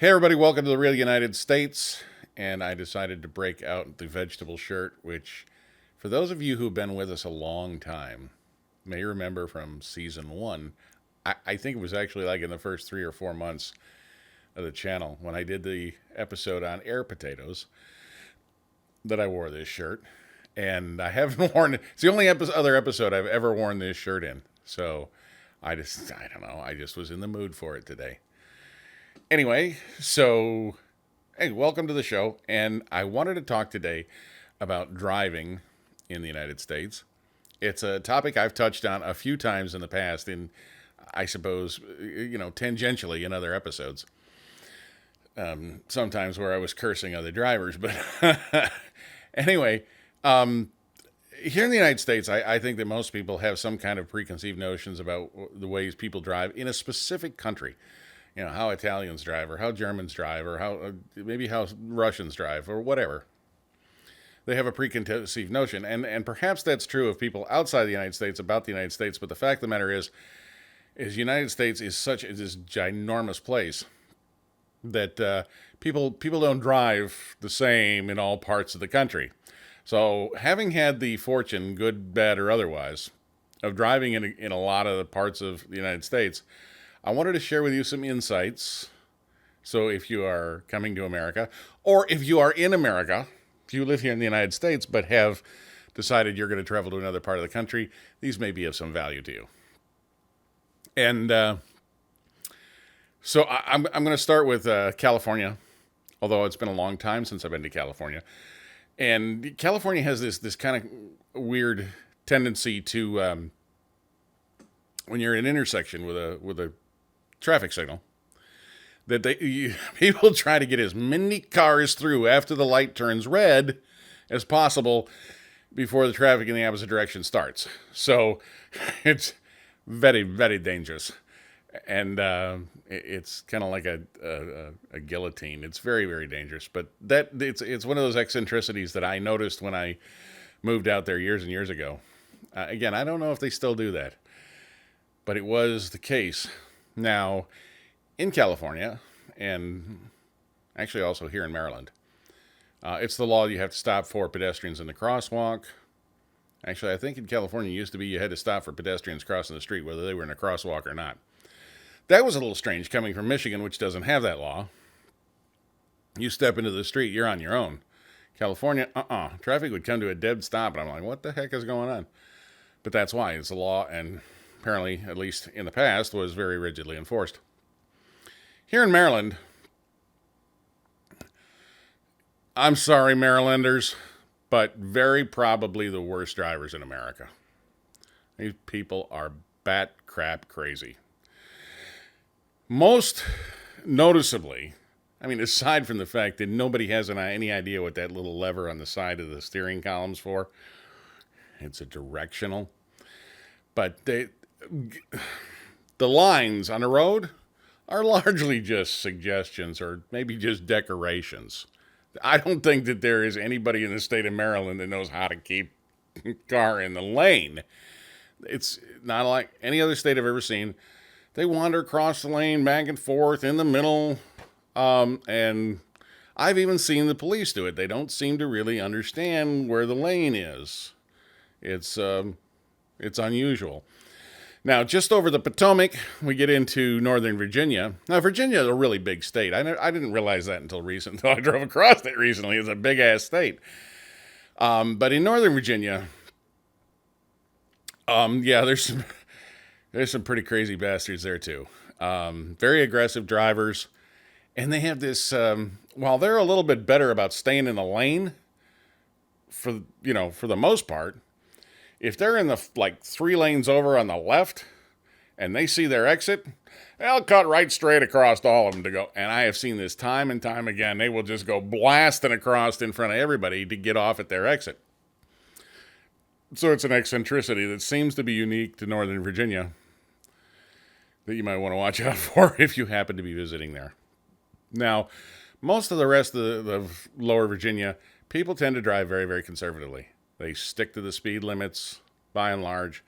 Hey, everybody, welcome to the Real United States. And I decided to break out the vegetable shirt, which, for those of you who've been with us a long time, may remember from season one. I think it was actually like in the first 3 or 4 months of the channel when I did the episode on air potatoes that I wore this shirt. And I haven't worn it. It's the only other episode I've ever worn this shirt in. So I don't know. I just was in the mood for it today. Anyway, so hey, welcome to the show. And I wanted to talk today about driving in the United States. It's a topic I've touched on a few times in the past, in I suppose, tangentially in other episodes. Sometimes where I was cursing other drivers, but anyway, here in the United States, I think that most people have some kind of preconceived notions about the ways people drive in a specific country. You know, how Italians drive, or how Germans drive, or how maybe how Russians drive, or whatever. They have a preconceived notion, and perhaps that's true of people outside the United States about the United States. But the fact of the matter is United States is such this ginormous place that people don't drive the same in all parts of the country. So, having had the fortune, good, bad, or otherwise, of driving in a lot of the parts of the United States, I wanted to share with you some insights. So, if you are coming to America, or if you are in America, if you live here in the United States but have decided you're going to travel to another part of the country, these may be of some value to you. And I'm going to start with California, although it's been a long time since I've been to California. And California has this kind of weird tendency to, when you're in an intersection with a traffic signal, that people try to get as many cars through after the light turns red as possible before the traffic in the opposite direction starts. So it's very, very dangerous. And it's kind of like a guillotine. It's very, very dangerous. But it's one of those eccentricities that I noticed when I moved out there years and years ago. Again, I don't know if they still do that, but it was the case. Now, in California, and actually also here in Maryland, it's the law you have to stop for pedestrians in the crosswalk. Actually, I think in California it used to be you had to stop for pedestrians crossing the street, whether they were in a crosswalk or not. That was a little strange coming from Michigan, which doesn't have that law. You step into the street, you're on your own. California, traffic would come to a dead stop, and I'm like, what the heck is going on? But that's why it's a law, and apparently, at least in the past, was very rigidly enforced. Here in Maryland, I'm sorry, Marylanders, but very probably the worst drivers in America. These people are bat crap crazy. Most noticeably, I mean, aside from the fact that nobody has any idea what that little lever on the side of the steering column's for, it's a directional. But the lines on the road are largely just suggestions or maybe just decorations. I don't think that there is anybody in the state of Maryland that knows how to keep a car in the lane. It's not like any other state I've ever seen. They wander across the lane, back and forth, in the middle, and I've even seen the police do it. They don't seem to really understand where the lane is. It's unusual. Now, just over the Potomac, we get into Northern Virginia. Now, Virginia is a really big state. I didn't realize that until recently. Until I drove across it recently. It's a big-ass state. But in Northern Virginia, there's some pretty crazy bastards there, too. Very aggressive drivers. And they have this, while they're a little bit better about staying in the lane, for the most part, if they're in the, 3 lanes over on the left, and they see their exit, they'll cut right straight across all of them to go. And I have seen this time and time again. They will just go blasting across in front of everybody to get off at their exit. So it's an eccentricity that seems to be unique to Northern Virginia that you might want to watch out for if you happen to be visiting there. Now, most of the rest of the lower Virginia, people tend to drive very, very conservatively. They stick to the speed limits, by and large.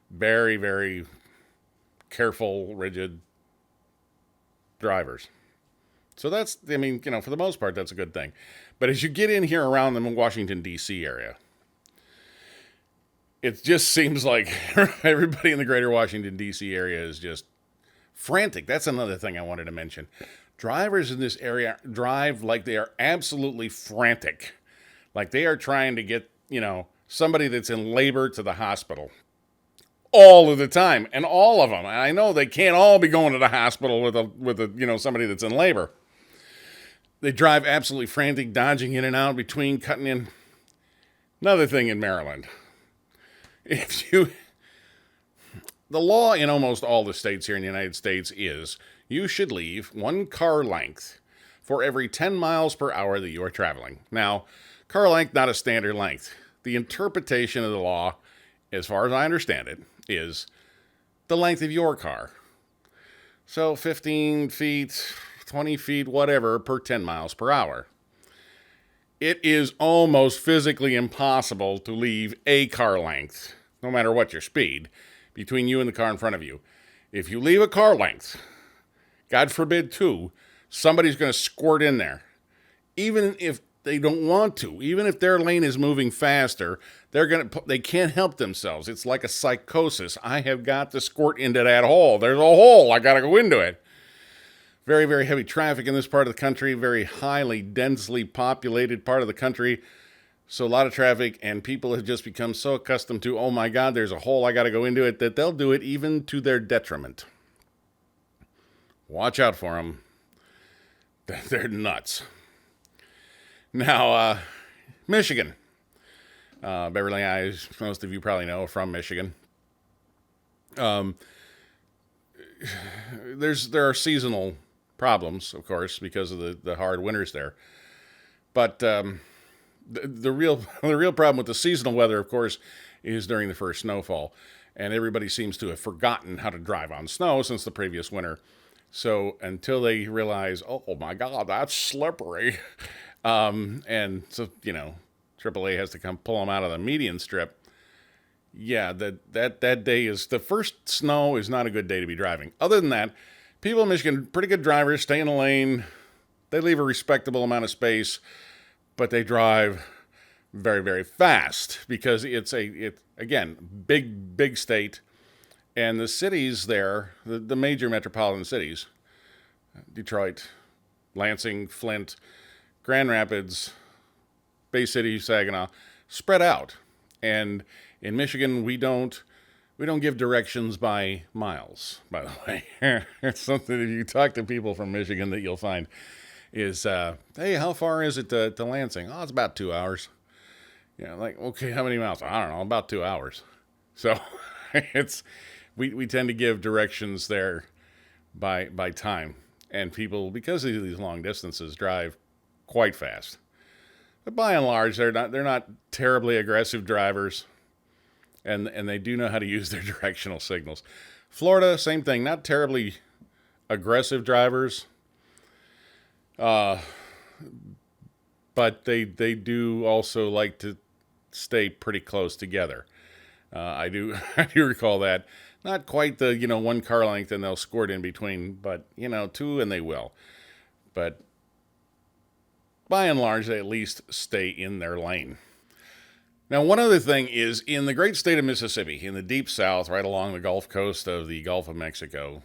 Very, very careful, rigid drivers. So that's, I mean, for the most part, that's a good thing. But as you get in here around the Washington, D.C. area, it just seems like everybody in the greater Washington, D.C. area is just frantic. That's another thing I wanted to mention. Drivers in this area drive like they are absolutely frantic. Like they are trying to get, somebody that's in labor to the hospital all of the time. And all of them. And I know they can't all be going to the hospital with somebody that's in labor. They drive absolutely frantic, dodging in and out between, cutting in. Another thing in Maryland. The law in almost all the states here in the United States is you should leave 1 car length for every 10 miles per hour that you are traveling. Now, car length, not a standard length. The interpretation of the law, as far as I understand it, is the length of your car. So 15 feet, 20 feet, whatever, per 10 miles per hour. It is almost physically impossible to leave a car length, no matter what your speed, between you and the car in front of you. If you leave a car length, God forbid 2, somebody's going to squirt in there. Even if they don't want to, even if their lane is moving faster, they can't help themselves. It's like a psychosis. I have got to squirt into that hole. There's a hole. I got to go into it. Very, very heavy traffic in this part of the country, very highly, densely populated part of the country. So a lot of traffic, and people have just become so accustomed to, oh my God, there's a hole, I got to go into it, that they'll do it even to their detriment. Watch out for them. They're nuts. Now, Michigan. Beverly, most of you probably know, from Michigan. There are seasonal problems, of course, because of the hard winters there. But the real problem with the seasonal weather, of course, is during the first snowfall. And everybody seems to have forgotten how to drive on snow since the previous winter. So until they realize, oh my God, that's slippery. And so, AAA has to come pull them out of the median strip. Yeah, that day is, the first snow is not a good day to be driving. Other than that, people in Michigan, pretty good drivers, stay in the lane. They leave a respectable amount of space, but they drive very, very fast because it's again, big state. And the cities there, the major metropolitan cities, Detroit, Lansing, Flint, Grand Rapids, Bay City, Saginaw, spread out. And in Michigan, we don't give directions by miles, by the way. It's something, if you talk to people from Michigan, that you'll find is, hey, how far is it to Lansing? Oh, it's about 2 hours. Like, okay, how many miles? I don't know, about 2 hours. So we tend to give directions there by time. And people, because of these long distances, drive quite fast. But by and large, they're not terribly aggressive drivers. And they do know how to use their directional signals. Florida, same thing, not terribly aggressive drivers. But they do also like to stay pretty close together. I do recall that. Not quite the 1 car length and they'll squirt in between, but 2 and they will. But by and large, they at least stay in their lane. Now, one other thing is, in the great state of Mississippi, in the deep south, right along the Gulf Coast of the Gulf of Mexico,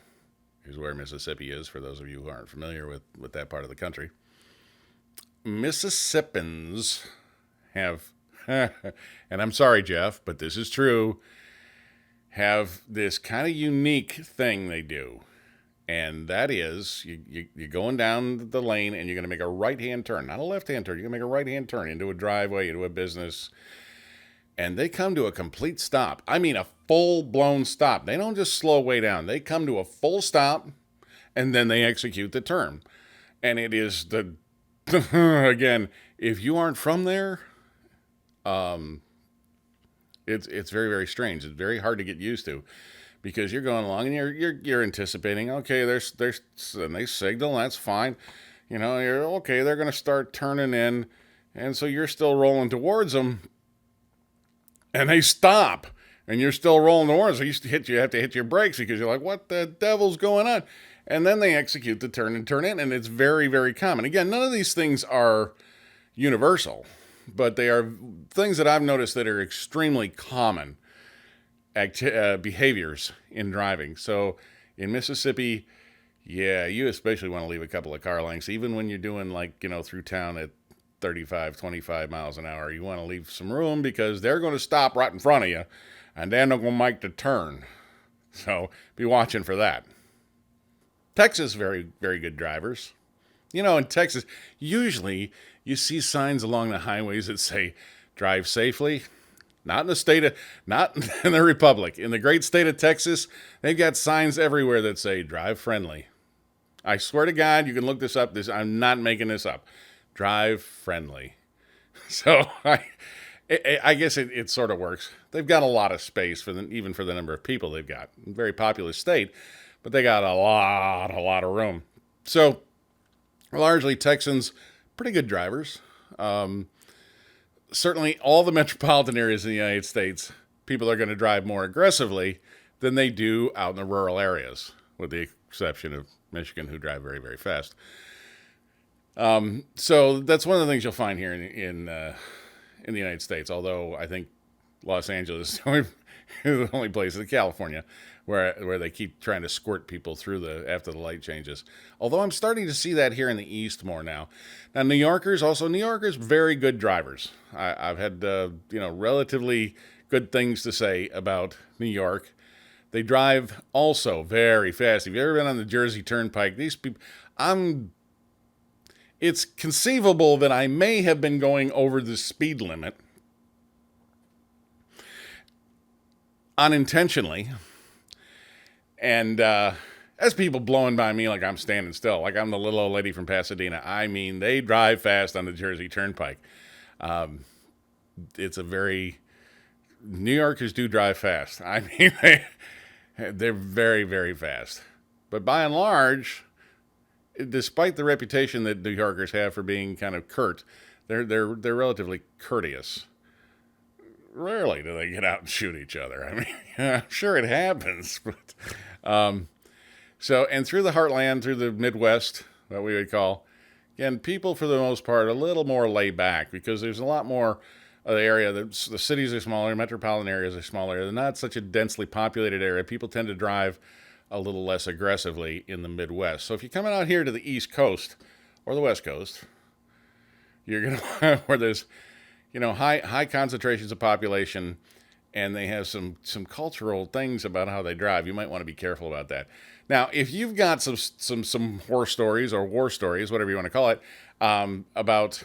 is where Mississippi is, for those of you who aren't familiar with that part of the country. Mississippians have, and I'm sorry, Jeff, but this is true, have this kind of unique thing they do. And that is, you're going down the lane and you're going to make a right-hand turn, not a left-hand turn. You're going to make a right-hand turn into a driveway, into a business. And they come to a complete stop. I mean, a full-blown stop. They don't just slow way down. They come to a full stop, and then they execute the turn. And it is again, if you aren't from there, it's very, very strange. It's very hard to get used to, because you're going along and you're anticipating, okay, there's and they signal, that's fine. You're okay, they're going to start turning in, and so you're still rolling towards them, and they stop, and you're still rolling towards them. So you have to hit your brakes because you're like, what the devil's going on? and then they execute the turn and turn in, and it's very, very common. Again, none of these things are universal, but they are things that I've noticed that are extremely common behaviors in driving. So in Mississippi, yeah, you especially want to leave a couple of car lengths, even when you're doing like, through town at 35, 25 miles an hour. You want to leave some room because they're going to stop right in front of you and then they're going to make the turn. So be watching for that. Texas, very, very good drivers. In Texas, usually you see signs along the highways that say, drive safely. Not in the not in the Republic. In the great state of Texas, they've got signs everywhere that say, drive friendly. I swear to God, you can look this up. I'm not making this up. Drive friendly. So I guess it sort of works. They've got a lot of space even for the number of people they've got. Very populous state, but they got a lot of room. So largely Texans, pretty good drivers. Certainly all the metropolitan areas in the United States, people are going to drive more aggressively than they do out in the rural areas, with the exception of Michigan, who drive very, very fast. So that's one of the things you'll find here in the United States. Although I think Los Angeles is the only place in California where they keep trying to squirt people through after the light changes. Although I'm starting to see that here in the East more now. Now New Yorkers, very good drivers. I've had relatively good things to say about New York. They drive also very fast. Have you ever been on the Jersey Turnpike? These people, it's conceivable that I may have been going over the speed limit unintentionally. And as people blowing by me like I'm standing still, like I'm the little old lady from Pasadena. I mean, they drive fast on the Jersey Turnpike. New Yorkers do drive fast. I mean, they're very, very fast. But by and large, despite the reputation that New Yorkers have for being kind of curt, they're relatively courteous. Rarely do they get out and shoot each other. I mean, I'm sure it happens, but and through the heartland, through the Midwest, what we would call, again, people for the most part a little more laid back because there's a lot more of the area. The cities are smaller, metropolitan areas are smaller. They're not such a densely populated area. People tend to drive a little less aggressively in the Midwest. So if you're coming out here to the East Coast or the West Coast, you're gonna where there's high concentrations of population, and they have some cultural things about how they drive. You might want to be careful about that. Now, if you've got some horror stories or war stories, whatever you want to call it, about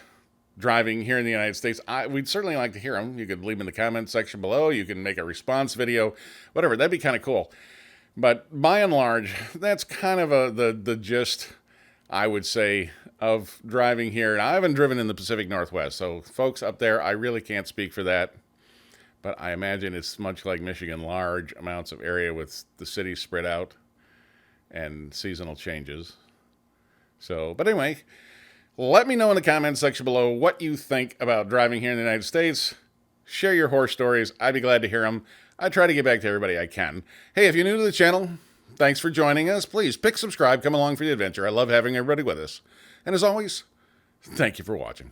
driving here in the United States, we'd certainly like to hear them. You could leave them in the comments section below. You can make a response video, whatever. That'd be kind of cool. But by and large, that's kind of the gist, I would say, of driving here. And I haven't driven in the Pacific Northwest, so folks up there, I really can't speak for that. But I imagine it's much like Michigan, large amounts of area with the cities spread out and seasonal changes. So, but anyway, let me know in the comments section below what you think about driving here in the United States. Share your horror stories. I'd be glad to hear them. I try to get back to everybody I can. Hey, if you're new to the channel, thanks for joining us. Please pick subscribe, come along for the adventure. I love having everybody with us. And as always, thank you for watching.